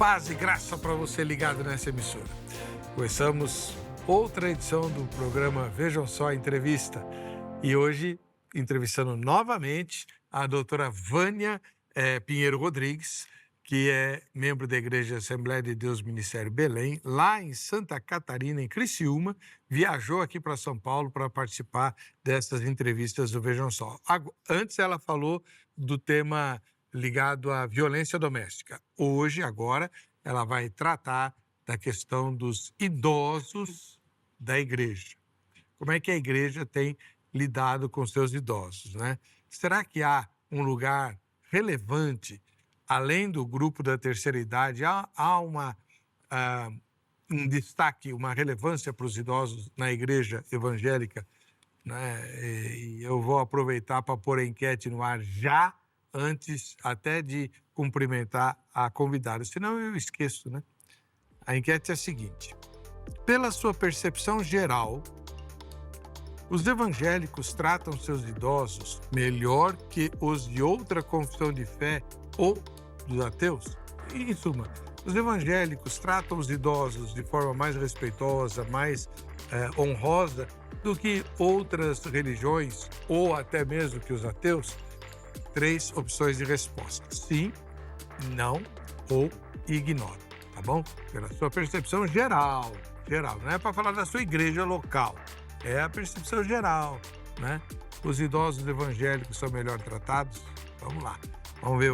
Paz e graça para você ligado nessa emissora. Começamos outra edição do programa Vejam Só a Entrevista. E hoje, entrevistando novamente a doutora Vânia Pinheiro Rodrigues, que é membro da Igreja Assembleia de Deus Ministério Belém, lá em Santa Catarina, em Criciúma, viajou aqui para São Paulo para participar dessas entrevistas do Vejam Só. Antes ela falou do tema ligado à violência doméstica. Hoje, agora, ela vai tratar da questão dos idosos da igreja. Como é que a igreja tem lidado com seus idosos, né? Será que há um lugar relevante, além do grupo da terceira idade, há um destaque, uma relevância para os idosos na igreja evangélica, né? E eu vou aproveitar para pôr a enquete no ar já, antes até de cumprimentar a convidada, senão eu esqueço, né? A enquete é a seguinte: pela sua percepção geral, os evangélicos tratam seus idosos melhor que os de outra confissão de fé ou dos ateus? Em suma, os evangélicos tratam os idosos de forma mais respeitosa, mais honrosa do que outras religiões ou até mesmo que os ateus? 3 opções de resposta: sim, não ou ignoro, tá bom? Pela sua percepção geral, não é para falar da sua igreja local, é a percepção geral, né? Os idosos evangélicos são melhor tratados? Vamos lá, vamos ver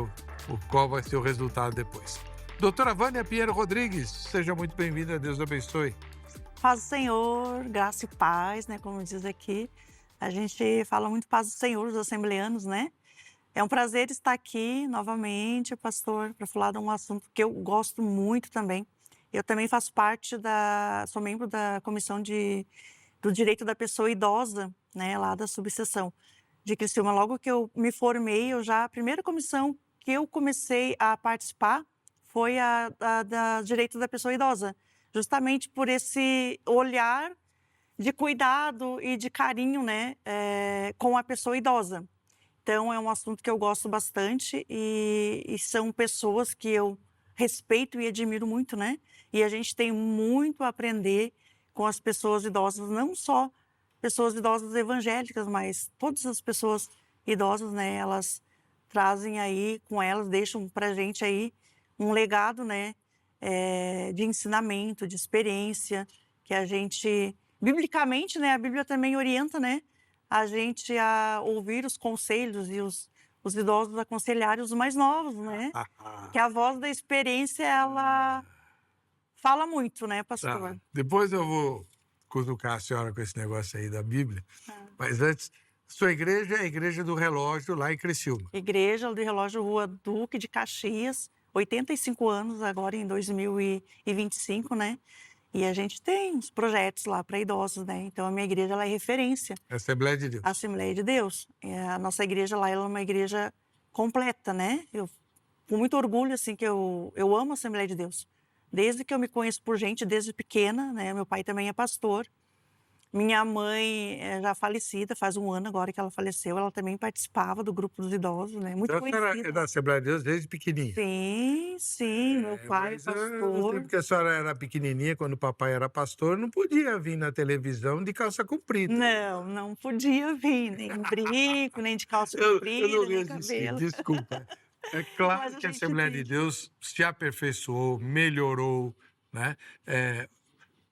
qual vai ser o resultado depois. Doutora Vânia Pinheiro Rodrigues, seja muito bem-vinda, Deus abençoe. Paz do Senhor, graça e paz, né? Como diz aqui, a gente fala muito paz do Senhor, os assembleanos, né? É um prazer estar aqui novamente, pastor, para falar de um assunto que eu gosto muito também. Eu também faço parte sou membro da comissão do direito da pessoa idosa, né, lá da subseção de Criciúma. Logo que eu me formei, a primeira comissão que eu comecei a participar foi a da direito da pessoa idosa, justamente por esse olhar de cuidado e de carinho, né, com a pessoa idosa. Então, é um assunto que eu gosto bastante e são pessoas que eu respeito e admiro muito, né? E a gente tem muito a aprender com as pessoas idosas, não só pessoas idosas evangélicas, mas todas as pessoas idosas, né? Elas trazem aí com elas, deixam pra gente aí um legado, né? De ensinamento, de experiência, que a gente, biblicamente, né? A Bíblia também orienta, né? A gente a ouvir os conselhos e os idosos aconselharem os mais novos, né? Que a voz da experiência, ela fala muito, né, pastor? Tá. Depois eu vou cutucar a senhora com esse negócio aí da Bíblia, mas antes, sua igreja é a Igreja do Relógio, lá em Criciúma. Igreja do Relógio, Rua Duque de Caxias, 85 anos agora em 2025, né? E a gente tem uns projetos lá para idosos, né? Então a minha igreja lá é referência. Assembleia de Deus. Assembleia de Deus. A nossa igreja lá, ela é uma igreja completa, né? Eu, com muito orgulho, assim, que eu amo a Assembleia de Deus. Desde que eu me conheço por gente, desde pequena, né? Meu pai também é pastor. Minha mãe é já falecida, faz um ano agora que ela faleceu. Ela também participava do grupo dos idosos, né? Muito Então, a senhora é conhecida. da Assembleia de Deus desde pequenininha? Sim, meu pai é Mas no pastor. tempo que a senhora era pequenininha, quando o papai era pastor, não podia vir na televisão de calça comprida. Não podia vir, nem de brinco, nem de calça Eu comprida, não nem resisti, cabelo. desculpa. É claro Mas a que a gente Assembleia de entende. Deus se aperfeiçoou, melhorou, né?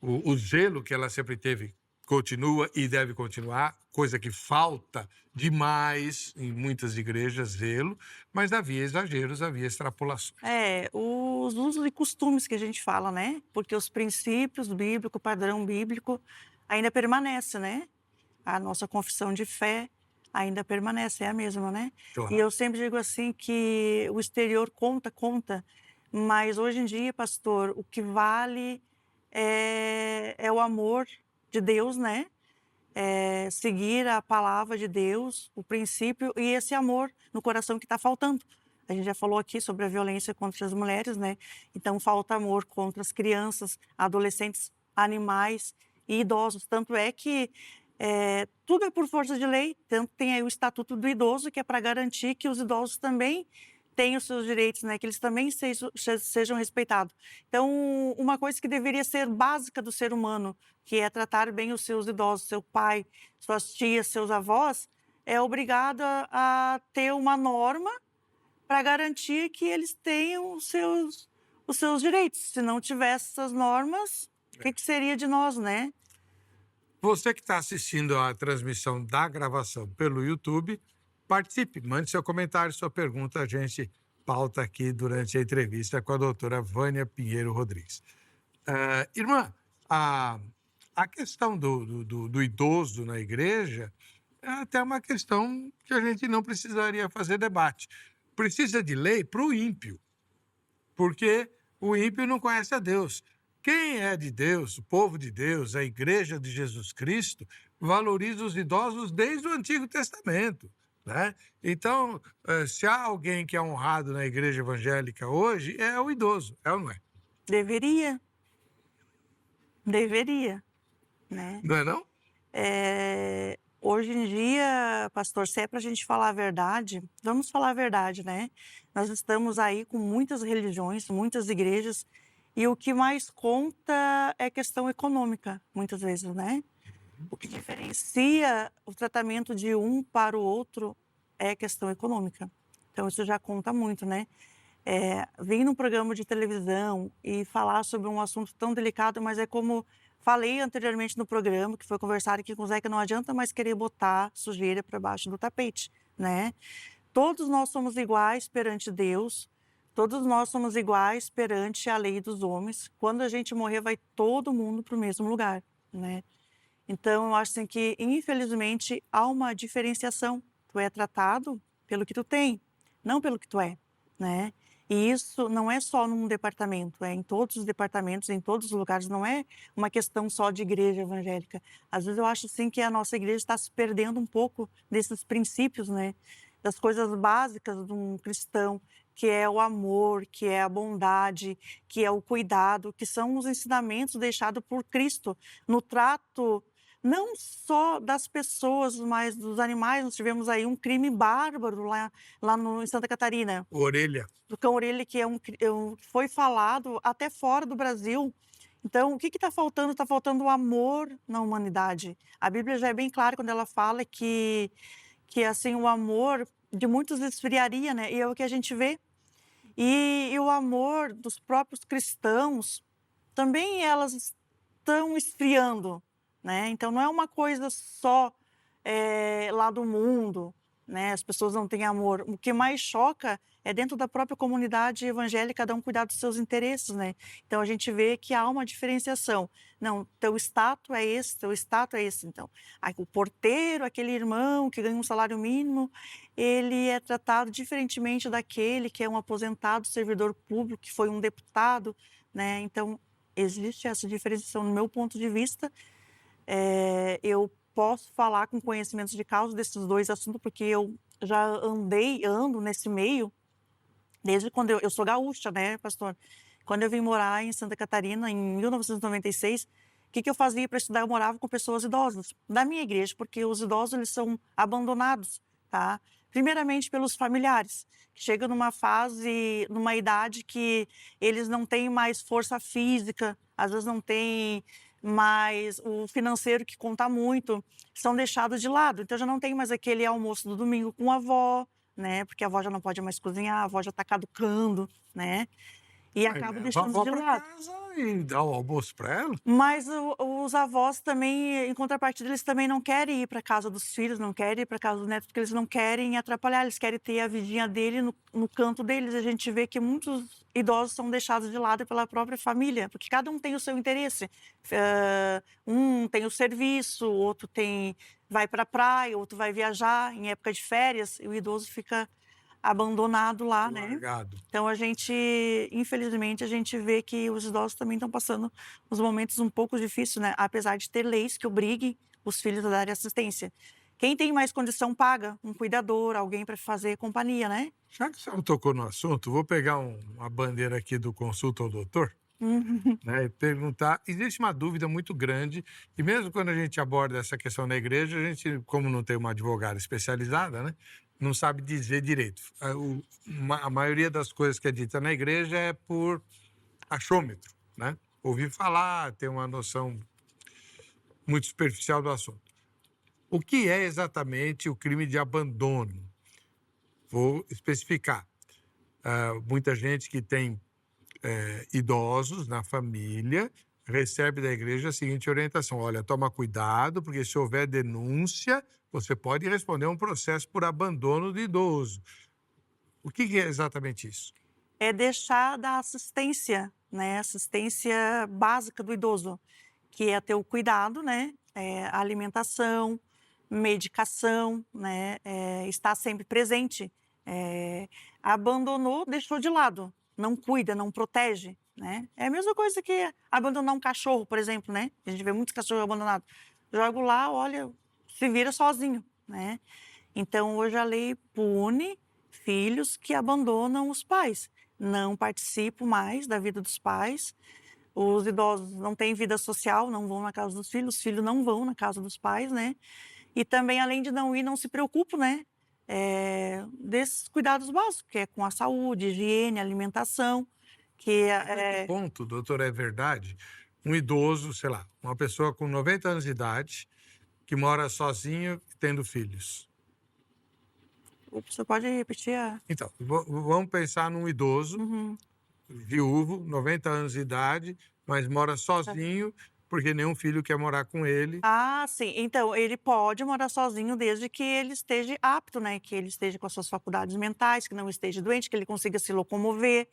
O zelo que ela sempre teve continua e deve continuar, coisa que falta demais em muitas igrejas, zelo, mas havia exageros, havia extrapolações. Os usos e costumes que a gente fala, né? Porque os princípios bíblicos, o padrão bíblico ainda permanece, né? A nossa confissão de fé ainda permanece, é a mesma, né? Claro. E eu sempre digo assim que o exterior conta, mas hoje em dia, pastor, o que vale é o amor de Deus, né? Seguir a palavra de Deus, o princípio e esse amor no coração que está faltando. A gente já falou aqui sobre a violência contra as mulheres, né? Então falta amor contra as crianças, adolescentes, animais e idosos. Tanto é que tudo é por força de lei, tanto tem aí o Estatuto do Idoso, que é para garantir que os idosos também tenham os seus direitos, né? Que eles também sejam respeitados. Então, uma coisa que deveria ser básica do ser humano, que é tratar bem os seus idosos, seu pai, suas tias, seus avós, é obrigada a ter uma norma para garantir que eles tenham os seus direitos. Se não tivesse essas normas, o que seria de nós, né? Você que está assistindo a transmissão da gravação pelo YouTube, participe, mande seu comentário, sua pergunta, a gente pauta aqui durante a entrevista com a doutora Vânia Pinheiro Rodrigues. Irmã, a questão do idoso na igreja é até uma questão que a gente não precisaria fazer debate. Precisa de lei para o ímpio, porque o ímpio não conhece a Deus. Quem é de Deus, o povo de Deus, a igreja de Jesus Cristo, valoriza os idosos desde o Antigo Testamento, né? Então, se há alguém que é honrado na igreja evangélica hoje, é o idoso, é ou não é? Deveria, né? Não é não? Hoje em dia, pastor, se é para a gente falar a verdade, vamos falar a verdade, né? Nós estamos aí com muitas religiões, muitas igrejas, e o que mais conta é questão econômica, muitas vezes, né? O que diferencia o tratamento de um para o outro é questão econômica. Então, isso já conta muito, né? Vir num programa de televisão e falar sobre um assunto tão delicado, mas é como falei anteriormente no programa, que foi conversado aqui com o Zé, que não adianta mais querer botar sujeira para baixo do tapete, né? Todos nós somos iguais perante Deus, todos nós somos iguais perante a lei dos homens. Quando a gente morrer, vai todo mundo para o mesmo lugar, né? Então, eu acho assim, que, infelizmente, há uma diferenciação. Tu é tratado pelo que tu tem, não pelo que tu é, né? E isso não é só num departamento, é em todos os departamentos, em todos os lugares, não é uma questão só de igreja evangélica. Às vezes eu acho assim que a nossa igreja está se perdendo um pouco desses princípios, né? Das coisas básicas de um cristão, que é o amor, que é a bondade, que é o cuidado, que são os ensinamentos deixados por Cristo no trato não só das pessoas, mas dos animais. Nós tivemos aí um crime bárbaro lá em Santa Catarina. Orelha. Do cão-orelha, que foi falado até fora do Brasil. Então, o que está faltando? Está faltando o amor na humanidade. A Bíblia já é bem clara quando ela fala que assim, o amor de muitos esfriaria, né? E é o que a gente vê. E o amor dos próprios cristãos, também elas estão esfriando, né? Então, não é uma coisa só lá do mundo, né? As pessoas não têm amor. O que mais choca é dentro da própria comunidade evangélica, cada um cuidar dos seus interesses, né? Então, a gente vê que há uma diferenciação. Não, teu status é esse, teu status é esse. Então, aí, o porteiro, aquele irmão que ganha um salário mínimo, ele é tratado diferentemente daquele que é um aposentado servidor público, que foi um deputado, né? Então, existe essa diferenciação. No meu ponto de vista, eu posso falar com conhecimentos de causa desses dois assuntos, porque eu já ando nesse meio desde quando eu sou gaúcha, né, pastor? Quando eu vim morar em Santa Catarina, em 1996, o que eu fazia para estudar? Eu morava com pessoas idosas da minha igreja, porque os idosos eles são abandonados, tá? Primeiramente pelos familiares, que chegam numa fase, numa idade que eles não têm mais força física, às vezes não têm mais o financeiro, que conta muito, são deixados de lado. Então já não tem mais aquele almoço do domingo com a avó, né? Porque a avó já não pode mais cozinhar, a avó já está caducando, né? E acaba deixando de lado. Casa e dá o almoço para ela? Mas os avós também, em contrapartida, eles também não querem ir para casa dos filhos, não querem ir para casa dos netos, porque eles não querem atrapalhar, eles querem ter a vidinha dele no canto deles. A gente vê que muitos idosos são deixados de lado pela própria família, porque cada um tem o seu interesse. Um tem o serviço, o outro vai para a praia, o outro vai viajar em época de férias, e o idoso fica abandonado lá, né? Largado. Então, infelizmente, a gente vê que os idosos também estão passando uns momentos um pouco difíceis, né? Apesar de ter leis que obriguem os filhos a darem assistência. Quem tem mais condição paga um cuidador, alguém para fazer companhia, né? Já que você não tocou no assunto, vou pegar uma bandeira aqui do Consulta ao Doutor, né, e perguntar. Existe uma dúvida muito grande, e mesmo quando a gente aborda essa questão na igreja, a gente, como não tem uma advogada especializada, né, não sabe dizer direito. A maioria das coisas que é dita na igreja é por achômetro, né? Ouvir falar, ter uma noção muito superficial do assunto. O que é exatamente o crime de abandono? Vou especificar. Muita gente que tem idosos na família recebe da igreja a seguinte orientação: olha, toma cuidado, porque se houver denúncia, você pode responder a um processo por abandono do idoso. O que é exatamente isso? É deixar da assistência, né? Assistência básica do idoso, que é ter o cuidado, né? Alimentação, medicação, né? Estar sempre presente. Abandonou, deixou de lado, não cuida, não protege, né? É a mesma coisa que abandonar um cachorro, por exemplo, né? A gente vê muitos cachorros abandonados. Joga lá, olha, se vira sozinho, né? Então, hoje a lei pune filhos que abandonam os pais. Não participam mais da vida dos pais. Os idosos não têm vida social, não vão na casa dos filhos, os filhos não vão na casa dos pais, né? E também, além de não ir, não se preocupam, né? Desses cuidados básicos, que é com a saúde, higiene, alimentação, que Até que ponto, doutor, é verdade? Um idoso, sei lá, uma pessoa com 90 anos de idade, que mora sozinho, tendo filhos. Você pode repetir a... Então, vamos pensar num idoso, Uhum. viúvo, 90 anos de idade, mas mora sozinho, porque nenhum filho quer morar com ele. Ah, sim. Então, ele pode morar sozinho desde que ele esteja apto, né? Que ele esteja com as suas faculdades mentais, que não esteja doente, que ele consiga se locomover,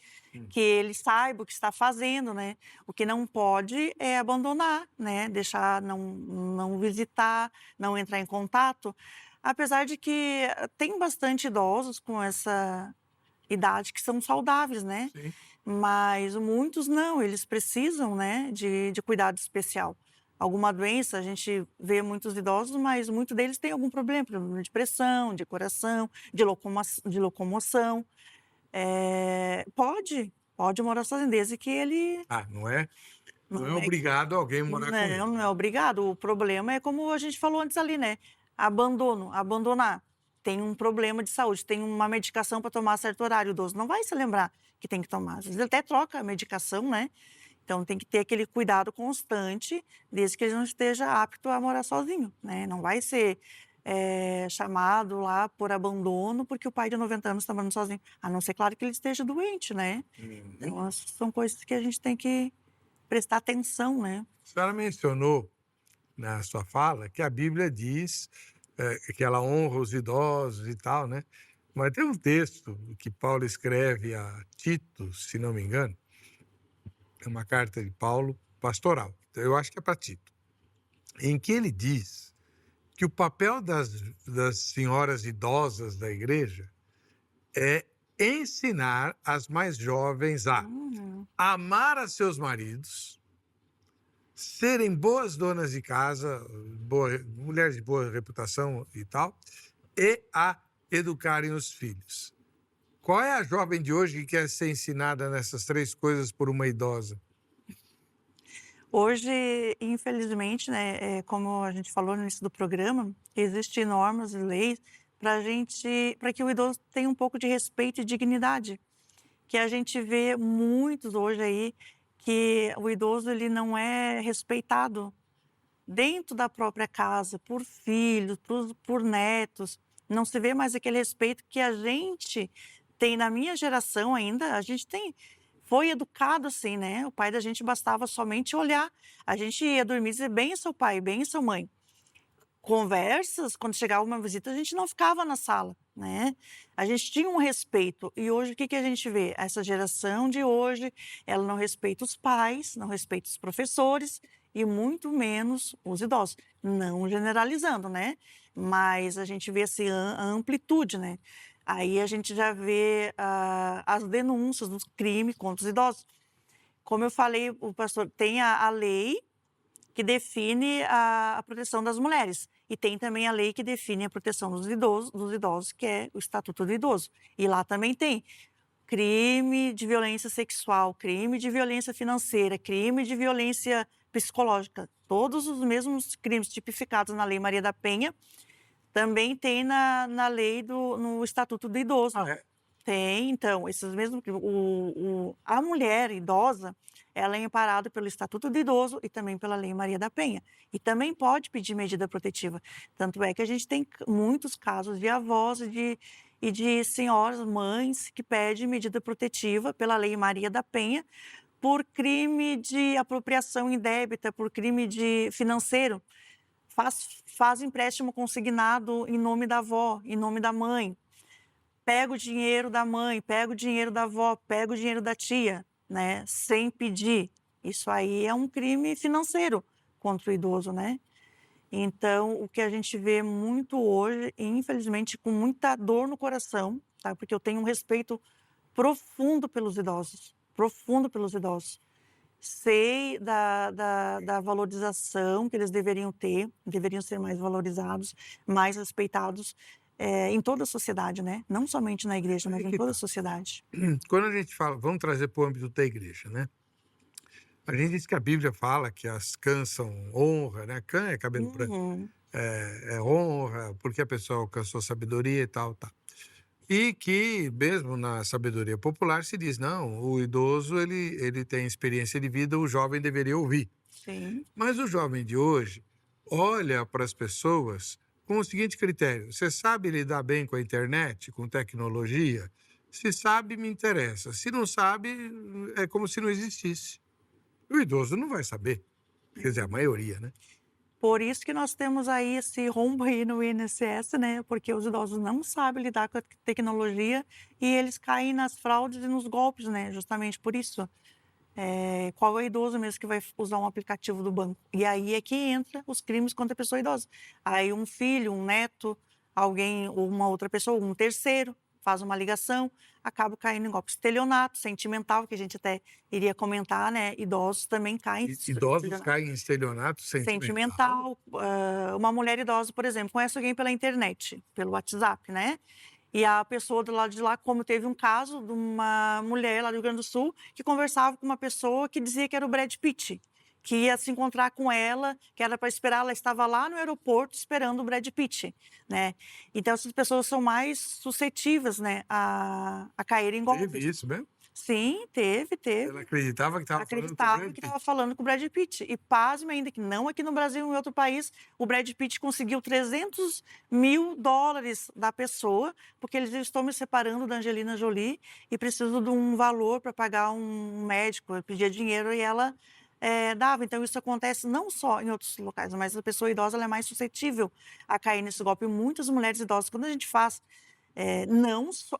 que ele saiba o que está fazendo, né? O que não pode é abandonar, né? Deixar, não visitar, não entrar em contato. Apesar de que tem bastante idosos com essa idade que são saudáveis, né? Sim. Mas muitos não, eles precisam, né, de cuidado especial. Alguma doença, a gente vê muitos idosos, mas muitos deles têm algum problema de pressão, de coração, de locomoção. Pode morar sozinho, desde que ele Não é não é obrigado alguém morar com ele. não é obrigado. O problema é como a gente falou antes ali, né? Abandonar. Tem um problema de saúde, tem uma medicação para tomar a certo horário. O idoso não vai se lembrar que tem que tomar. Às vezes ele até troca a medicação, né? Então tem que ter aquele cuidado constante, desde que ele não esteja apto a morar sozinho, né? Não vai ser chamado lá por abandono porque o pai de 90 anos está morando sozinho. A não ser, claro, que ele esteja doente, né? Então, são coisas que a gente tem que prestar atenção, né? A senhora mencionou na sua fala que a Bíblia diz que ela honra os idosos e tal, né? Mas tem um texto que Paulo escreve a Tito, se não me engano, é uma carta de Paulo pastoral, então eu acho que é para Tito, em que ele diz que o papel das senhoras idosas da igreja é ensinar as mais jovens a amar a seus maridos, serem boas donas de casa, mulheres de boa reputação e tal, e a educarem os filhos. Qual é a jovem de hoje que quer ser ensinada nessas três coisas por uma idosa? Hoje, infelizmente, né, como a gente falou no início do programa, existem normas e leis para que o idoso tenha um pouco de respeito e dignidade. Que a gente vê muitos hoje aí que o idoso ele não é respeitado dentro da própria casa, por filhos, por netos. Não se vê mais aquele respeito que a gente tem na minha geração ainda. A gente foi educado assim, né? O pai da gente bastava somente olhar. A gente ia dormir e dizer bem seu pai, bem sua mãe. Conversas, quando chegava uma visita, a gente não ficava na sala, né? A gente tinha um respeito. E hoje, o que a gente vê? Essa geração de hoje, ela não respeita os pais, não respeita os professores e muito menos os idosos. Não generalizando, né? Mas a gente vê assim, a amplitude, né? Aí a gente já vê as denúncias dos crimes contra os idosos. Como eu falei, o pastor tem a lei que define a proteção das mulheres. E tem também a lei que define a proteção dos idosos, que é o Estatuto do Idoso. E lá também tem crime de violência sexual, crime de violência financeira, crime de violência psicológica. Todos os mesmos crimes tipificados na Lei Maria da Penha Também tem na lei no Estatuto do Idoso. Ah, é? Tem, então, esses mesmos a mulher idosa, ela é amparada pelo Estatuto do Idoso e também pela Lei Maria da Penha. E também pode pedir medida protetiva. Tanto é que a gente tem muitos casos de avós e de senhoras, mães, que pedem medida protetiva pela Lei Maria da Penha por crime de apropriação indébita, por crime de financeiro. Faz empréstimo consignado em nome da avó, em nome da mãe. Pega o dinheiro da mãe, pega o dinheiro da avó, pega o dinheiro da tia, né, sem pedir. Isso aí é um crime financeiro contra o idoso, né? Então, o que a gente vê muito hoje, e infelizmente com muita dor no coração, tá? Porque eu tenho um respeito profundo pelos idosos, profundo pelos idosos. Sei da valorização que eles deveriam ter, deveriam ser mais valorizados, mais respeitados, em toda a sociedade, né? Não somente na igreja, mas Aí em que toda a tá. sociedade. Quando a gente fala, vamos trazer para o âmbito da igreja, né? A gente diz que a Bíblia fala que as cãs são honra, né? Cã é cabelo branco, Uhum. é honra, porque a pessoa alcançou sabedoria e tal, tal. E que, mesmo na sabedoria popular, se diz, não, o idoso, ele tem experiência de vida, o jovem deveria ouvir. Sim. Mas o jovem de hoje olha para as pessoas com o seguinte critério: você sabe lidar bem com a internet, com tecnologia? Se sabe, me interessa. Se não sabe, é como se não existisse. O idoso não vai saber. Quer dizer, a maioria, né? Por isso que nós temos aí esse rombo aí no INSS, né? Porque os idosos não sabem lidar com a tecnologia e eles caem nas fraudes e nos golpes, né? Justamente por isso. Qual é o idoso mesmo que vai usar um aplicativo do banco? E aí é que entra os crimes contra a pessoa idosa. Aí um filho, um neto, alguém, ou uma outra pessoa, um terceiro, faz uma ligação, acaba caindo em golpe. Estelionato, sentimental, que a gente até iria comentar, né? Idosos também caem em Idosos estelionato. caem em estelionato sentimental. Sentimental, uma mulher idosa, por exemplo, conhece alguém pela internet, pelo WhatsApp, né? E a pessoa do lado de lá, como teve um caso de uma mulher lá do Rio Grande do Sul que conversava com uma pessoa que dizia que era o Brad Pitt, que ia se encontrar com ela, que era para esperar, ela estava lá no aeroporto esperando o Brad Pitt, né? Então essas pessoas são mais suscetíveis, né, a cair em Teve golpes. isso mesmo? Sim, teve, Ela teve. acreditava que estava falando com o Acreditava Brad que Pitt. estava falando com o Brad Pitt. E pasme ainda que não aqui no Brasil, em outro país, o Brad Pitt conseguiu $300.000 da pessoa, porque eles estão me separando da Angelina Jolie e preciso de um valor para pagar um médico. Eu pedia dinheiro e ela dava. Então, isso acontece não só em outros locais, mas a pessoa idosa ela é mais suscetível a cair nesse golpe. Muitas mulheres idosas, quando a gente faz, não só,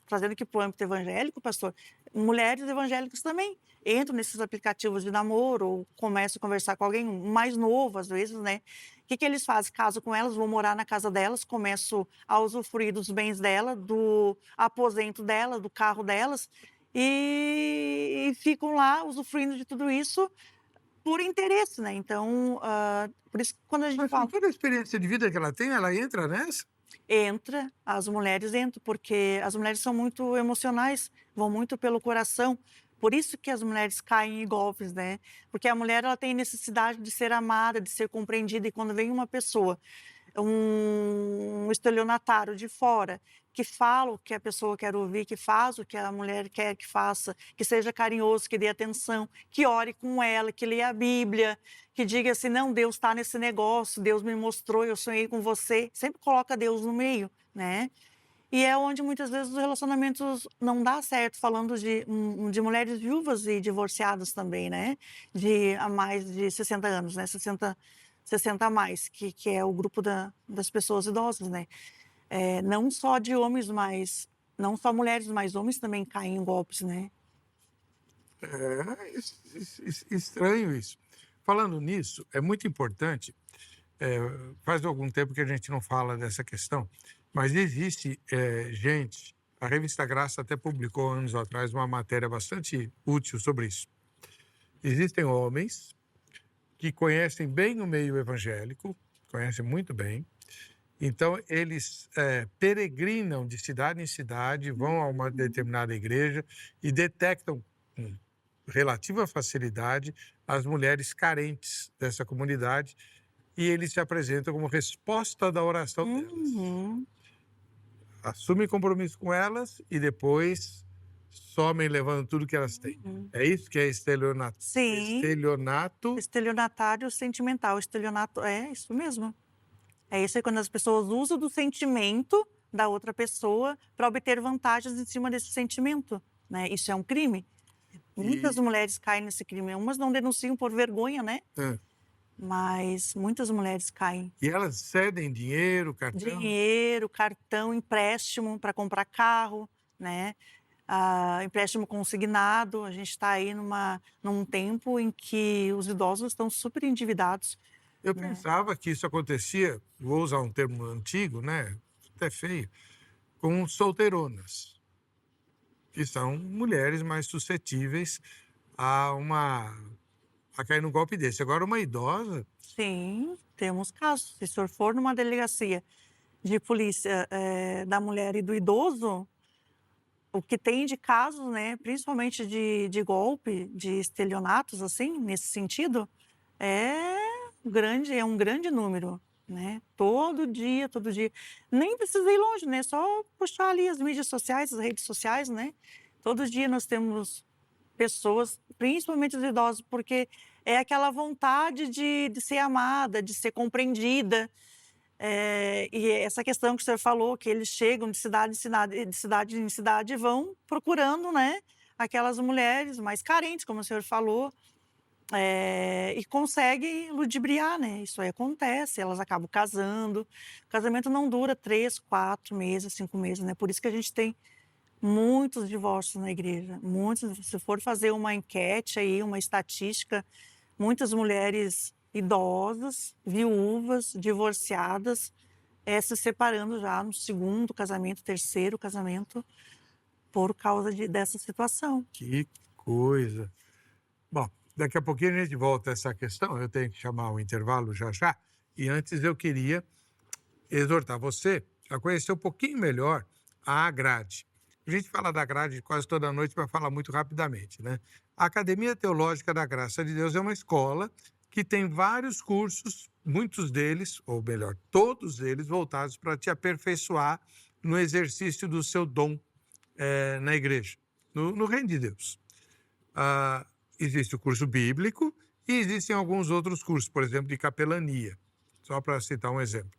trazendo aqui para o âmbito evangélico, pastor, mulheres evangélicas também entram nesses aplicativos de namoro ou começam a conversar com alguém mais novo, às vezes, né? O que eles fazem? Caso com elas, vão morar na casa delas, começam a usufruir dos bens dela, do aposento dela, do carro delas, e ficam lá usufruindo de tudo isso por interesse, né? Então, por isso que quando a gente Mas com fala toda a experiência de vida que ela entra nessa? as mulheres entram, porque as mulheres são muito emocionais, vão muito pelo coração. Por isso que as mulheres caem em golpes, né? Porque a mulher ela tem necessidade de ser amada, de ser compreendida, e quando vem uma pessoa, um estelionatário de fora, que fala o que a pessoa quer ouvir, que faz o que a mulher quer que faça, que seja carinhoso, que dê atenção, que ore com ela, que leia a Bíblia, que diga assim, não, Deus está nesse negócio, Deus me mostrou, eu sonhei com você. Sempre coloca Deus no meio, né? E é onde muitas vezes os relacionamentos não dá certo, falando de mulheres viúvas e divorciadas também, né? De há mais de 60 anos, né? 60 a mais, que é o grupo das pessoas idosas, né? Não só de homens, mas não só mulheres, mas homens também caem em golpes, né? Estranho isso. Falando nisso, é muito importante. Faz algum tempo que a gente não fala dessa questão, mas existe gente. A revista Graça até publicou anos atrás uma matéria bastante útil sobre isso. Existem homens que conhecem bem o meio evangélico, conhecem muito bem. Então, eles peregrinam de cidade em cidade, vão a uma determinada igreja e detectam com relativa facilidade as mulheres carentes dessa comunidade e ele se apresenta como resposta da oração delas. Uhum. Assumem compromisso com elas e depois somem levando tudo que elas têm. Uhum. É isso que é estelionato. Sim. Estelionato. Estelionatário sentimental. Estelionato é isso mesmo. É isso aí, quando as pessoas usam do sentimento da outra pessoa para obter vantagens em cima desse sentimento, né? Isso é um crime. Muitas E, mulheres caem nesse crime. Umas não denunciam por vergonha, né? ah, Mas muitas mulheres caem. e elas cedem dinheiro, cartão. Dinheiro, cartão, empréstimo para comprar carro, né? Empréstimo consignado. A gente está aí num tempo em que os idosos estão super endividados, Eu né? pensava que isso acontecia, vou usar um termo antigo, né? Até feio, com solteironas, que são mulheres mais suscetíveis a cair num golpe desse. Agora, uma idosa, Sim, temos casos. Se o senhor for numa delegacia de polícia da mulher e do idoso, o que tem de casos, né, principalmente de golpe, de estelionatos, assim, nesse sentido, é é um grande número, né? Todo dia. Nem precisa ir longe, né? Só puxar ali as mídias sociais, as redes sociais, né? Todo dia nós temos pessoas, principalmente os idosos, porque é aquela vontade de ser amada, de ser compreendida. E essa questão que o senhor falou, que eles chegam de cidade em cidade e vão procurando, né, aquelas mulheres mais carentes, como o senhor falou, e conseguem ludibriar, né? Isso aí acontece, elas acabam casando. O casamento não dura 3, 4 meses, 5 meses, né? Por isso que a gente tem muitos divórcios na igreja, muitos. Se for fazer uma enquete aí, uma estatística, muitas mulheres idosas, viúvas, divorciadas, se separando já no segundo casamento, terceiro casamento, por causa dessa situação. que coisa. Bom, daqui a pouquinho a gente volta a essa questão, eu tenho que chamar o intervalo já já, e antes eu queria exortar você a conhecer um pouquinho melhor a grade. A gente fala da grade quase toda noite para falar muito rapidamente, né? A Academia Teológica da Graça de Deus é uma escola que tem vários cursos, muitos deles, ou melhor, todos eles voltados para te aperfeiçoar no exercício do seu dom na igreja, no reino de Deus. Existe o curso bíblico e existem alguns outros cursos, por exemplo, de capelania, só para citar um exemplo.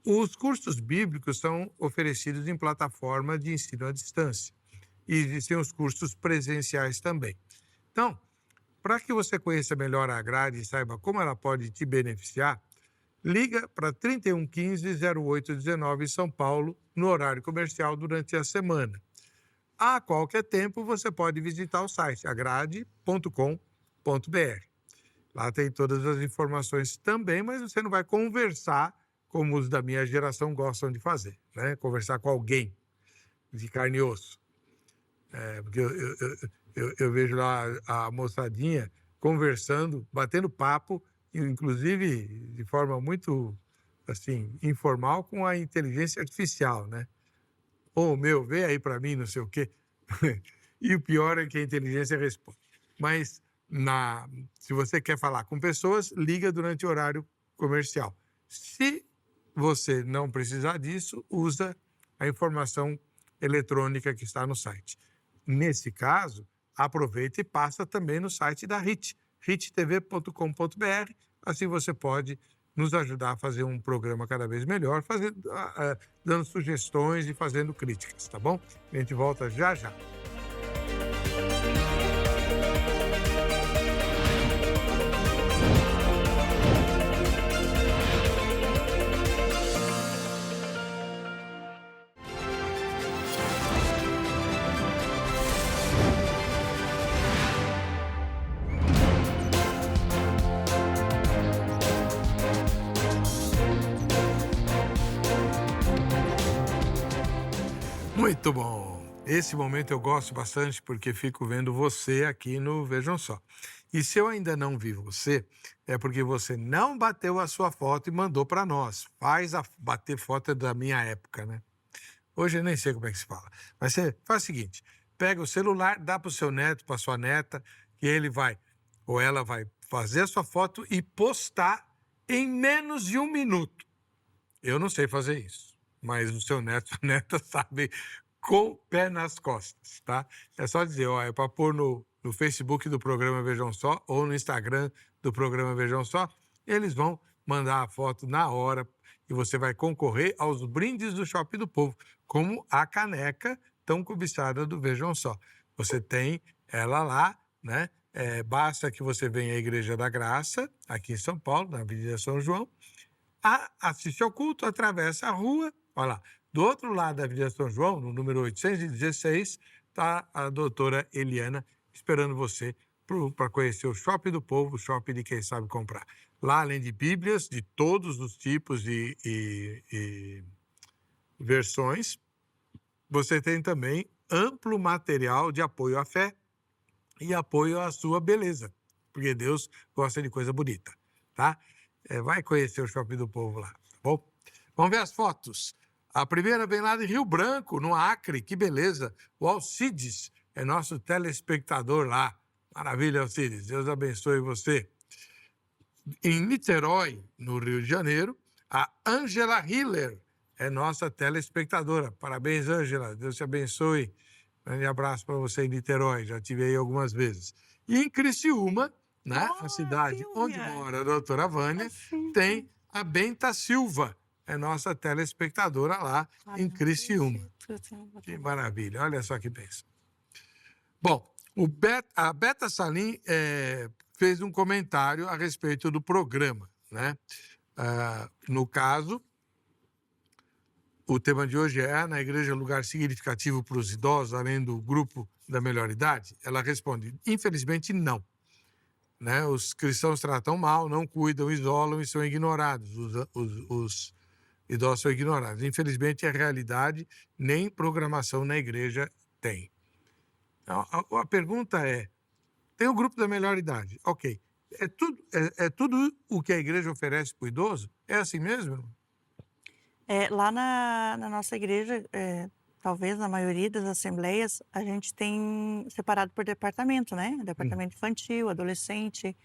Os cursos bíblicos são oferecidos em plataforma de ensino à distância. E existem os cursos presenciais também. Então, para que você conheça melhor a grade e saiba como ela pode te beneficiar, liga para 3115-0819 em São Paulo, no horário comercial durante a semana. A qualquer tempo, você pode visitar o site agrade.com.br. Lá tem todas as informações também, mas você não vai conversar como os da minha geração gostam de fazer, né? Conversar com alguém de carne e osso. Porque eu vejo lá a moçadinha conversando, batendo papo, inclusive de forma muito, assim, informal com a inteligência artificial, né? Ô, meu, vê aí para mim, não sei o quê. E o pior é que a inteligência responde. Mas se você quer falar com pessoas, liga durante o horário comercial. Se você não precisar disso, usa a informação eletrônica que está no site. Nesse caso, aproveita e passa também no site da HIT, hittv.com.br. Assim você pode nos ajudar a fazer um programa cada vez melhor, dando sugestões e fazendo críticas, tá bom? A gente volta já já. Muito bom! Esse momento eu gosto bastante porque fico vendo você aqui no Vejam Só. E se eu ainda não vi você, é porque você não bateu a sua foto e mandou para nós. Bater foto da minha época, né? Hoje eu nem sei como é que se fala. Mas você faz o seguinte, pega o celular, dá para o seu neto, para sua neta, que ele vai, ou ela vai fazer a sua foto e postar em menos de 1 minuto. Eu não sei fazer isso, mas o seu neto e neta sabem com o pé nas costas, tá? É só dizer, ó, é para pôr no Facebook do programa Vejam Só ou no Instagram do programa Vejam Só, eles vão mandar a foto na hora e você vai concorrer aos brindes do Shopping do Povo, como a caneca tão cobiçada do Vejam Só. Você tem ela lá, né? Basta que você venha à Igreja da Graça, aqui em São Paulo, na Avenida São João, assiste ao culto, atravessa a rua, olha lá, do outro lado da Avenida São João, no número 816, está a doutora Eliana esperando você para conhecer o Shopping do Povo, o shopping de quem sabe comprar. Lá, além de bíblias de todos os tipos e versões, você tem também amplo material de apoio à fé e apoio à sua beleza, porque Deus gosta de coisa bonita, tá? Vai conhecer o Shopping do Povo lá, tá bom? Vamos ver as fotos. A primeira vem lá de Rio Branco, no Acre, que beleza. O Alcides é nosso telespectador lá. Maravilha, Alcides, Deus abençoe você. Em Niterói, no Rio de Janeiro, a Ângela Hiller é nossa telespectadora. Parabéns, Ângela, Deus te abençoe. Grande abraço para você em Niterói, já estive aí algumas vezes. E em Criciúma, né, a cidade Silvia. onde mora a doutora Vânia, tem a Benta Silva, é nossa telespectadora lá em Criciúma. Que maravilha, olha só que bênção. Bom, a Beta Salim fez um comentário a respeito do programa, né? No caso, o tema de hoje é: na igreja lugar significativo para os idosos, além do grupo da melhor idade? Ela responde: infelizmente não. Né? Os cristãos tratam mal, não cuidam, isolam e são ignorados. Os idosos são ignorados. Infelizmente, é realidade, nem programação na igreja tem. Então, a pergunta é: tem o grupo da melhor idade? Ok. É tudo o que a igreja oferece para o idoso? É assim mesmo? Lá na nossa igreja, talvez na maioria das assembleias, a gente tem separado por departamento, né? Departamento infantil, adolescente,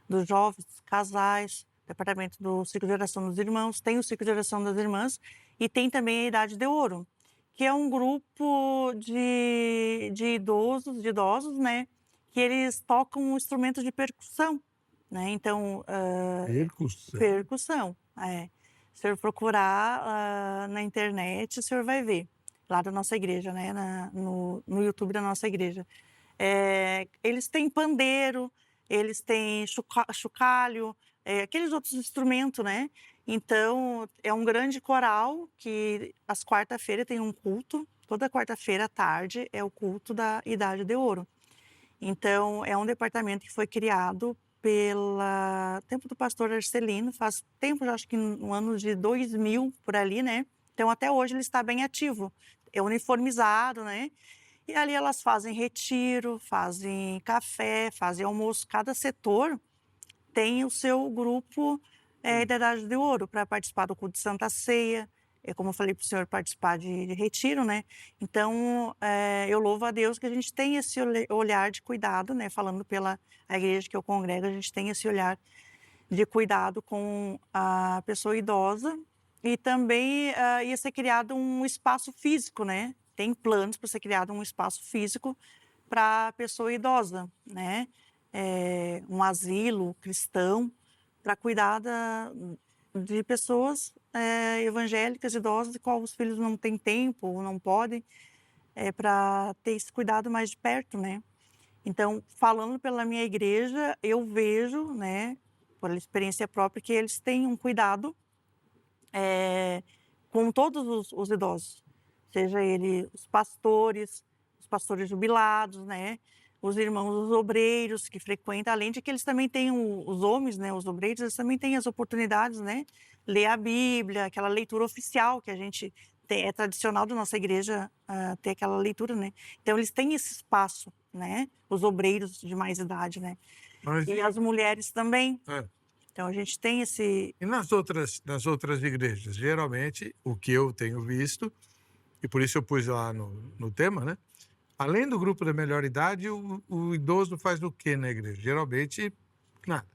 dos jovens, casais, departamento do ciclo de geração dos irmãos, tem o ciclo de geração das irmãs e tem também a Idade de Ouro, que é um grupo de idosos, né? Que eles tocam um instrumento de percussão, né? Então, percussão, Se o senhor procurar na internet, o senhor vai ver, lá da nossa igreja, né? No YouTube da nossa igreja. Eles têm pandeiro, eles têm chocalho, aqueles outros instrumentos, né? Então, é um grande coral que às quarta-feiras tem um culto, toda quarta-feira à tarde é o culto da Idade de Ouro. Então, é um departamento que foi criado pelo tempo do pastor Arcelino, faz tempo, acho que no ano de 2000, por ali, né? Então, até hoje ele está bem ativo, é uniformizado, né? E ali elas fazem retiro, fazem café, fazem almoço. Cada setor tem o seu grupo da Idade de Ouro para participar do culto de Santa Ceia, como eu falei para o senhor, participar de retiro, né? Então, eu louvo a Deus que a gente tem esse olhar de cuidado, né? Falando pela igreja que eu congrego, a gente tem esse olhar de cuidado com a pessoa idosa e também ia ser criado um espaço físico, né? Tem planos para ser criado um espaço físico para a pessoa idosa, né? Um asilo cristão para cuidar de pessoas evangélicas, idosas, de qual os filhos não têm tempo ou não podem, para ter esse cuidado mais de perto, né? Então, falando pela minha igreja, eu vejo, né, por experiência própria, que eles têm um cuidado com todos os idosos, seja ele os pastores jubilados, né, os irmãos, os obreiros que frequentam, além de que eles também têm os homens, né, os obreiros, eles também têm as oportunidades, né, ler a Bíblia, aquela leitura oficial que a gente tem, é tradicional da nossa igreja ter aquela leitura, né, então eles têm esse espaço, né, os obreiros de mais idade, né, e as mulheres também. Então, a gente tem esse... E nas outras igrejas? Geralmente, o que eu tenho visto, e por isso eu pus lá no tema, né? Além do grupo da melhor idade, o idoso faz o quê na igreja? Geralmente Nada.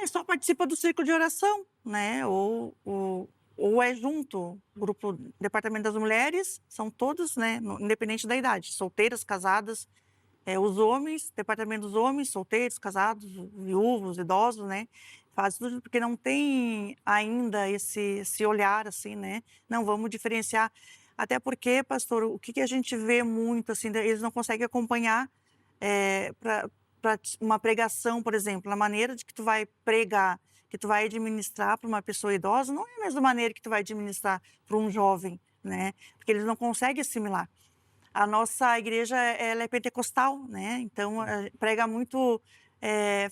Só participa do círculo de oração, né? Ou é junto, grupo, departamento das mulheres, são todos, né? Independente da idade, solteiras, casadas, os homens, departamento dos homens, solteiros, casados, viúvos, idosos, né? Faz tudo porque não tem ainda esse olhar, assim, né? Não, vamos diferenciar. Até porque, pastor, o que a gente vê muito, assim, eles não conseguem acompanhar para uma pregação, por exemplo, a maneira de que tu vai pregar, que tu vai administrar para uma pessoa idosa, não é a mesma maneira que tu vai administrar para um jovem, né? Porque eles não conseguem assimilar. A nossa igreja, ela é pentecostal, né? Então, prega muito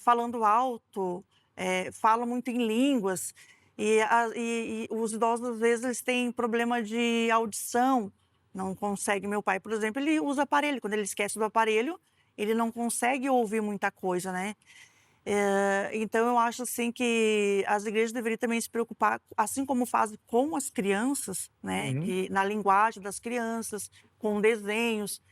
falando alto, fala muito em línguas. E os idosos, às vezes, eles têm problema de audição, não consegue. Meu pai, por exemplo, ele usa aparelho. Quando ele esquece do aparelho, ele não consegue ouvir muita coisa, né? Então, eu acho assim que as igrejas deveriam também se preocupar, assim como fazem com as crianças, né? Uhum. Que, na linguagem das crianças, com desenhos,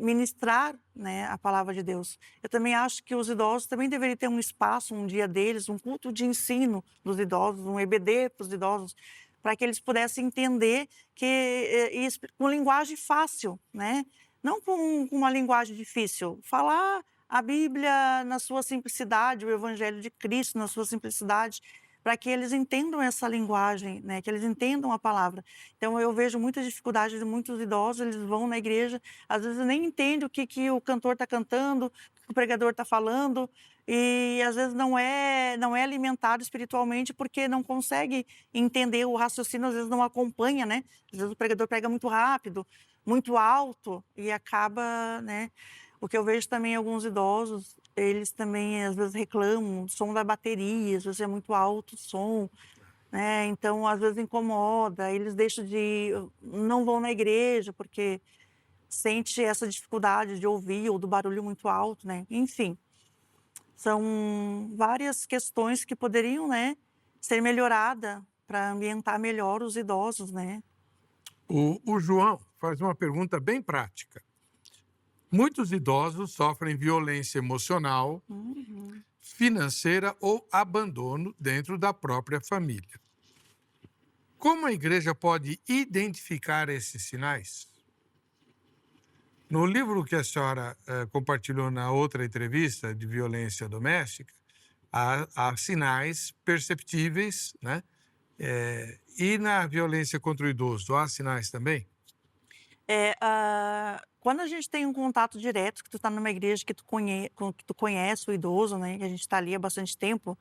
ministrar, né, a palavra de Deus. Eu também acho que os idosos também deveriam ter um espaço, um dia deles, um culto de ensino dos idosos, um EBD para os idosos, para que eles pudessem entender que com linguagem fácil, né? Não com uma linguagem difícil. Falar a Bíblia na sua simplicidade, o Evangelho de Cristo na sua simplicidade, para que eles entendam essa linguagem, né? Que eles entendam a palavra. Então, eu vejo muita dificuldade de muitos idosos, eles vão na igreja, às vezes nem entendem o que o cantor está cantando, o que o pregador está falando, e às vezes não é alimentado espiritualmente porque não consegue entender o raciocínio, às vezes não acompanha, né? Às vezes o pregador prega muito rápido, muito alto, e acaba, né? O que eu vejo também em alguns idosos, eles também às vezes reclamam do som da bateria, às vezes é muito alto o som, né? Então, às vezes incomoda, eles deixam de não vão na igreja porque sente essa dificuldade de ouvir ou do barulho muito alto, né? Enfim, são várias questões que poderiam, né, ser melhorada para ambientar melhor os idosos, né? O João faz uma pergunta bem prática. Muitos idosos sofrem violência emocional, Uhum. financeira ou abandono dentro da própria família. Como a igreja pode identificar esses sinais? No livro que a senhora compartilhou na outra entrevista de violência doméstica, há sinais perceptíveis, né? E na violência contra o idoso, há sinais também? Quando a gente tem um contato direto, que tu está numa igreja que tu conhece o idoso, né, que a gente está ali há bastante tempo,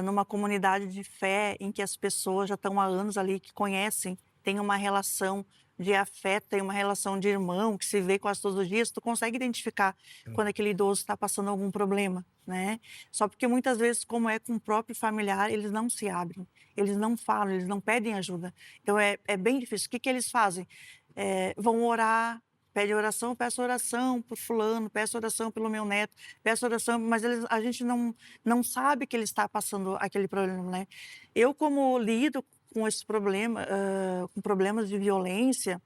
numa comunidade de fé em que as pessoas já estão há anos ali, que conhecem, têm uma relação de afeto, tem uma relação de irmão, que se vê quase todos os dias, tu consegue identificar quando aquele idoso está passando algum problema, né? Só porque muitas vezes, como é com o próprio familiar, eles não se abrem, eles não falam, eles não pedem ajuda. Então é bem difícil. O que eles fazem? Vão orar, pede oração, peço oração por fulano, peço oração pelo meu neto, peço oração, mas a gente não sabe que ele está passando aquele problema, né? Eu, como lido com esse problema, com problemas de violência,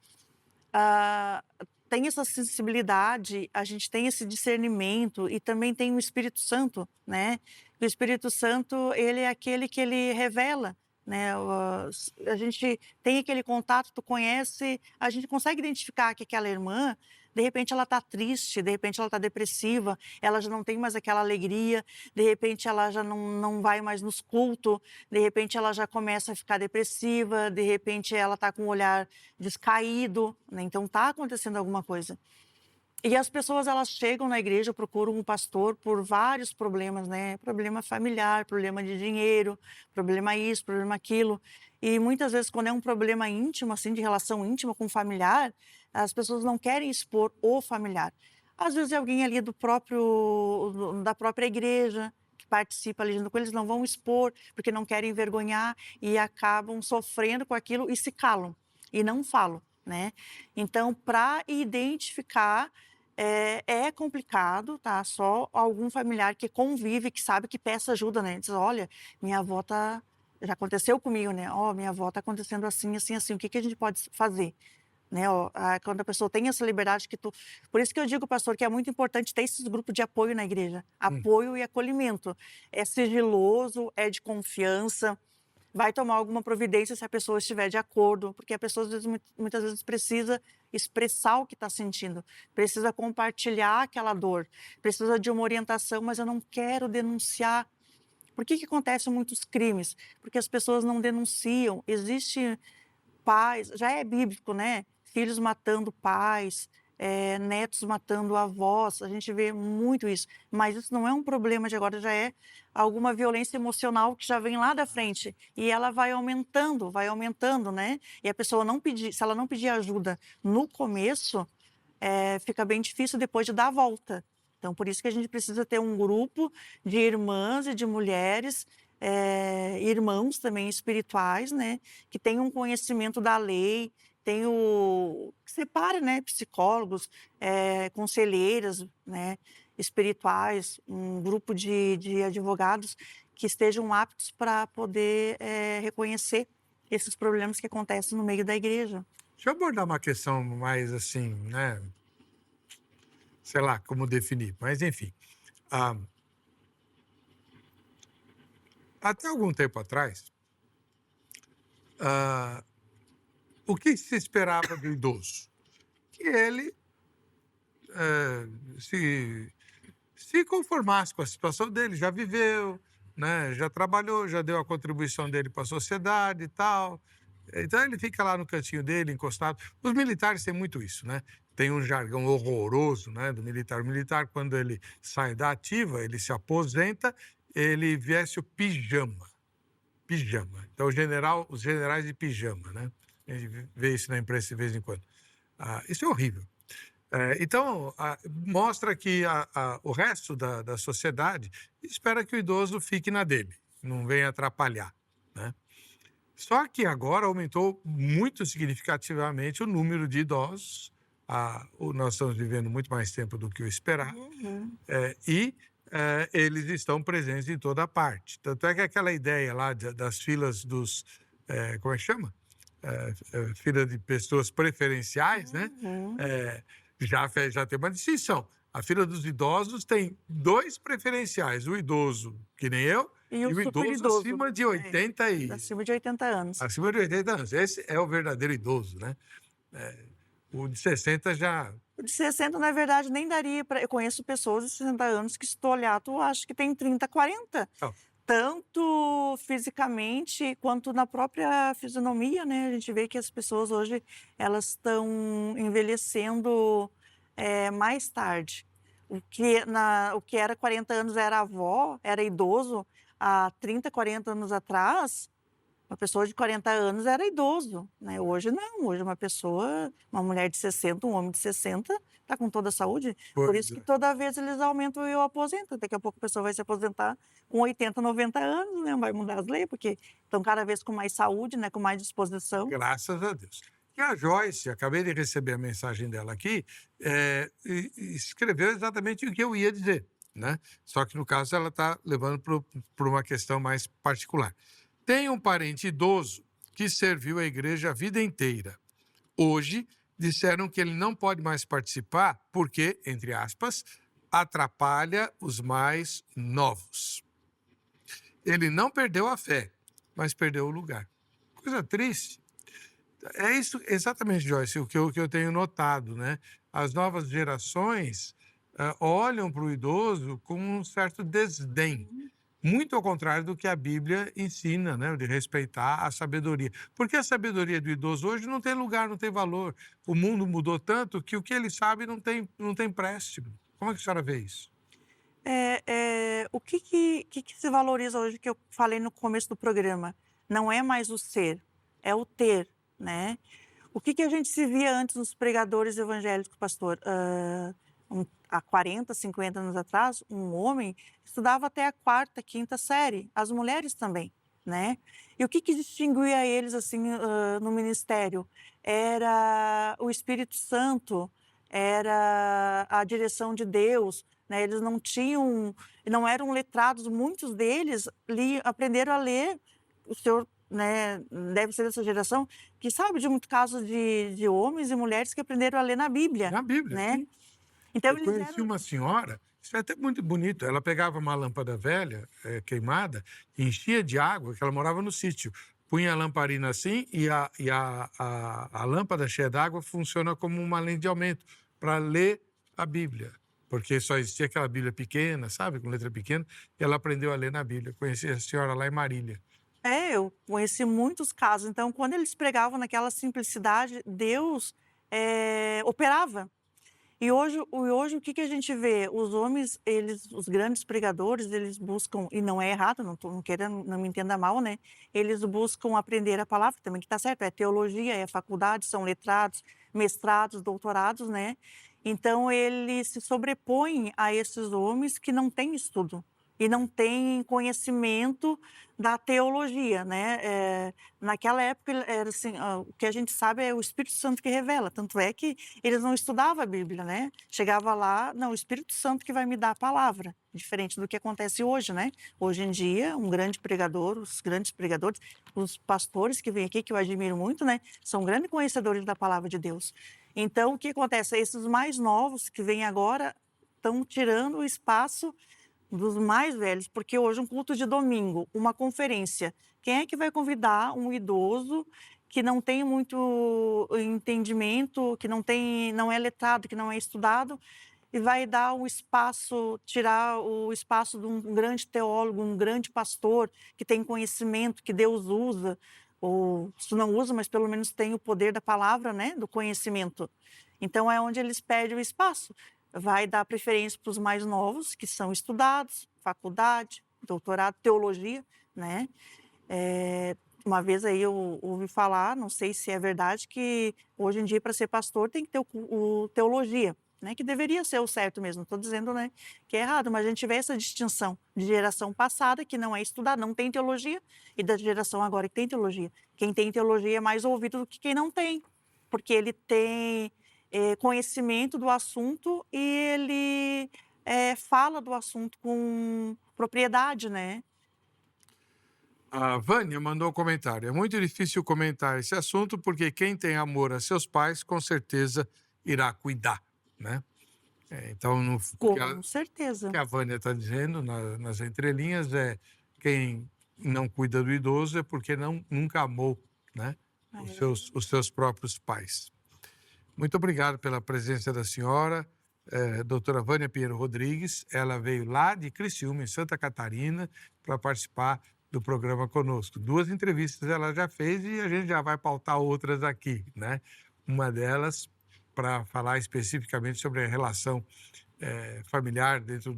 ah, tem essa sensibilidade, a gente tem esse discernimento e também tem o Espírito Santo, né? O Espírito Santo, ele é aquele que ele revela, né? A gente tem aquele contato, tu conhece, a gente consegue identificar que aquela irmã, de repente ela está triste, de repente ela está depressiva, ela já não tem mais aquela alegria, de repente ela já não vai mais nos cultos, de repente ela já começa a ficar depressiva, de repente ela está com o olhar descaído, né? Então está acontecendo alguma coisa. E as pessoas, elas chegam na igreja, procuram um pastor por vários problemas, né? Problema familiar, problema de dinheiro, problema isso, problema aquilo. E muitas vezes, quando é um problema íntimo, assim, de relação íntima com o familiar, as pessoas não querem expor o familiar. Às vezes é alguém ali da própria igreja, que participa ali junto com eles, não vão expor, porque não querem envergonhar e acabam sofrendo com aquilo e se calam, e não falam, né? Então, para identificar é complicado, tá? Só algum familiar que convive, que sabe, que peça ajuda, né? Diz, olha, minha avó tá... Já aconteceu comigo, né? Ó, minha avó tá acontecendo assim, assim, assim. O que a gente pode fazer? né? Quando a pessoa tem essa liberdade que tu... Por isso que eu digo, pastor, que é muito importante ter esses grupos de apoio na igreja. Hum. Apoio e acolhimento. É sigiloso, é de confiança, vai tomar alguma providência se a pessoa estiver de acordo, porque a pessoa, às vezes, muitas vezes, precisa expressar o que está sentindo, precisa compartilhar aquela dor, precisa de uma orientação, mas eu não quero denunciar. Por que acontecem muitos crimes? Porque as pessoas não denunciam. Existe pais, já é bíblico, né? Filhos matando pais, netos matando avós, a gente vê muito isso. Mas isso não é um problema de agora, já é alguma violência emocional que já vem lá da frente. E ela vai aumentando, né? E a pessoa não pedir, se ela não pedir ajuda no começo, fica bem difícil depois de dar a volta. Então, por isso que a gente precisa ter um grupo de irmãs e de mulheres, irmãos também espirituais, né, que tenham um conhecimento da lei, que separa, né, psicólogos, conselheiras, né, espirituais, um grupo de advogados que estejam aptos para poder reconhecer esses problemas que acontecem no meio da igreja. Deixa eu abordar uma questão mais assim, né? Sei lá como definir, mas enfim. Ah, até algum tempo atrás, ah, o que se esperava do idoso? Que ele se conformasse com a situação dele, já viveu, né? Já trabalhou, já deu a contribuição dele para a sociedade e tal. Então ele fica lá no cantinho dele, encostado. Os militares têm muito isso, né? Tem um jargão horroroso, né, do militar. O militar, quando ele sai da ativa, ele se aposenta, ele veste o pijama. Pijama. Então, os generais de pijama, né? A gente vê isso na imprensa de vez em quando. Isso é horrível. Então, mostra que o resto da sociedade espera que o idoso fique na dele, não venha atrapalhar, né? Só que agora aumentou muito significativamente o número de idosos. Nós estamos vivendo muito mais tempo do que o esperado. Uhum. Eles estão presentes em toda parte. Tanto é que aquela ideia lá das filas como é que chama? Fila de pessoas preferenciais, né? Uhum. Já tem uma distinção. A fila dos idosos tem 2 preferenciais, o idoso, que nem eu, E e o o super idoso idoso, acima de 80 acima de 80 anos. acima de 80 anos. Esse é o verdadeiro idoso, né? O de 60 já... O de 60, na verdade, nem daria para... Eu conheço pessoas de 60 anos que, se tu olhar, tu acha que tem 30, 40. Não, Tanto fisicamente quanto na própria fisionomia, né? A gente vê que as pessoas hoje, elas estão envelhecendo mais tarde. O que era 40 anos era avó, era idoso há 30, 40 anos atrás. Uma pessoa de 40 anos era idoso, né? Hoje não, hoje uma mulher de 60, um homem de 60, está com toda a saúde. Por pois isso que é. toda vez eles aumentam e eu aposento. Daqui a pouco a pessoa vai se aposentar com 80, 90 anos, né? Vai mudar as leis, porque estão cada vez com mais saúde, né? Com mais disposição. Graças a Deus. E a Joyce, acabei de receber a mensagem dela aqui, escreveu exatamente o que eu ia dizer, né? Só que, no caso, ela está levando para uma questão mais particular. Tem um parente idoso que serviu a igreja a vida inteira. Hoje, disseram que ele não pode mais participar porque, entre aspas, atrapalha os mais novos. Ele não perdeu a fé, mas perdeu o lugar. Coisa triste. É isso exatamente, Joyce, o que eu tenho notado, né? As novas gerações olham para o idoso com um certo desdém, muito ao contrário do que a Bíblia ensina, né? De respeitar a sabedoria. Porque a sabedoria do idoso hoje não tem lugar, não tem valor. O mundo mudou tanto que o que ele sabe não tem préstimo. Como é que a senhora vê isso? O que se valoriza hoje, que eu falei no começo do programa? Não é mais o ser, é o ter, né? O que a gente se via antes nos pregadores evangélicos, pastor? Há 40, 50 anos atrás, um homem estudava até a quarta, quinta série, as mulheres também, né? E o que distinguia eles, assim, no ministério? Era o Espírito Santo, era a direção de Deus, né? Eles não eram letrados, muitos deles aprenderam a ler. O senhor né, deve ser dessa geração, que sabe de muito casos de homens e mulheres que aprenderam a ler na Bíblia, Na Bíblia, né? sim. Então Eu eles conheci eram... uma senhora, isso é até muito bonito, ela pegava uma lâmpada velha, queimada, enchia de água, que ela morava no sítio, punha a lamparina assim e a lâmpada cheia d'água funciona como uma lente de aumento para ler a Bíblia, porque só existia aquela Bíblia pequena, sabe, com letra pequena, e ela aprendeu a ler na Bíblia. Conheci a senhora lá em Marília. Eu conheci muitos casos. Então, quando eles pregavam naquela simplicidade, Deus operava. E hoje o que a gente vê? Os homens, eles, os grandes pregadores, eles buscam, e não é errado, não querendo, não me entenda mal, né? Eles buscam aprender a palavra, também que está certo, é teologia, é faculdade, são letrados, mestrados, doutorados, né? Então, eles se sobrepõem a esses homens que não têm estudo e não têm conhecimento da teologia, né? Naquela época, era assim, o que a gente sabe é o Espírito Santo que revela, tanto é que eles não estudavam a Bíblia, né? Chegava lá, não, o Espírito Santo que vai me dar a palavra, diferente do que acontece hoje, né? Hoje em dia, um grande pregador, os grandes pregadores, os pastores que vêm aqui, que eu admiro muito, né? São grandes conhecedores da palavra de Deus. Então, o que acontece? Esses mais novos que vêm agora estão tirando o espaço dos mais velhos, porque hoje um culto de domingo, uma conferência, quem é que vai convidar um idoso que não tem muito entendimento, que não é letrado, que não é estudado, e vai dar o espaço, tirar o espaço de um grande teólogo, um grande pastor que tem conhecimento, que Deus usa, ou se não usa, mas pelo menos tem o poder da palavra, né, do conhecimento. Então é onde eles perdem o espaço. Vai dar preferência para os mais novos, que são estudados, faculdade, doutorado, teologia, né? Uma vez aí eu ouvi falar, não sei se é verdade, que hoje em dia para ser pastor tem que ter o teologia, né? Que deveria ser o certo mesmo. Não estou dizendo, né, que é errado, mas a gente vê essa distinção de geração passada que não é estudada, não tem teologia, e da geração agora que tem teologia. Quem tem teologia é mais ouvido do que quem não tem, porque ele tem conhecimento do assunto e ele fala do assunto com propriedade, né? A Vânia mandou um comentário. É muito difícil comentar esse assunto porque quem tem amor a seus pais, com certeza irá cuidar, né? Então, Com certeza. o que a Vânia está dizendo nas entrelinhas é quem não cuida do idoso é porque nunca amou, né? Os seus próprios pais. Muito obrigado pela presença da senhora, doutora Vânia Pinheiro Rodrigues. Ela veio lá de Criciúma, em Santa Catarina, para participar do programa conosco. 2 entrevistas ela já fez e a gente já vai pautar outras aqui, né? Uma delas para falar especificamente sobre a relação familiar dentro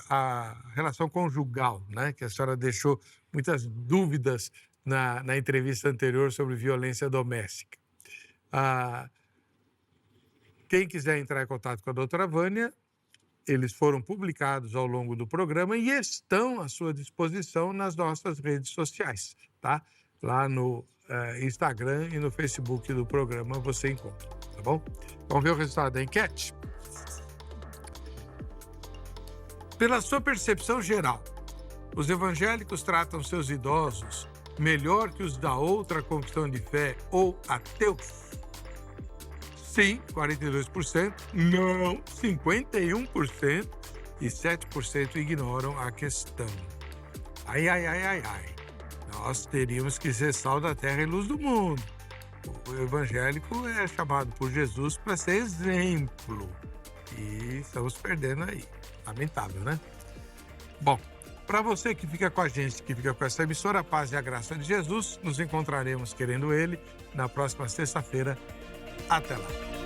a relação conjugal, né? Que a senhora deixou muitas dúvidas na entrevista anterior sobre violência doméstica. Quem quiser entrar em contato com a doutora Vânia, eles foram publicados ao longo do programa e estão à sua disposição nas nossas redes sociais, tá? Lá no Instagram e no Facebook do programa você encontra, tá bom? Vamos ver o resultado da enquete? Pela sua percepção geral, os evangélicos tratam seus idosos melhor que os da outra confissão de fé ou ateus? Sim, 42%, não, 51% e 7% ignoram a questão. Ai. Nós teríamos que ser sal da terra e luz do mundo. O evangélico é chamado por Jesus para ser exemplo. E estamos perdendo aí. Lamentável, né? Bom, para você que fica com a gente, que fica com essa emissora, a paz e a graça de Jesus, nos encontraremos, querendo Ele, na próxima sexta-feira. Até lá.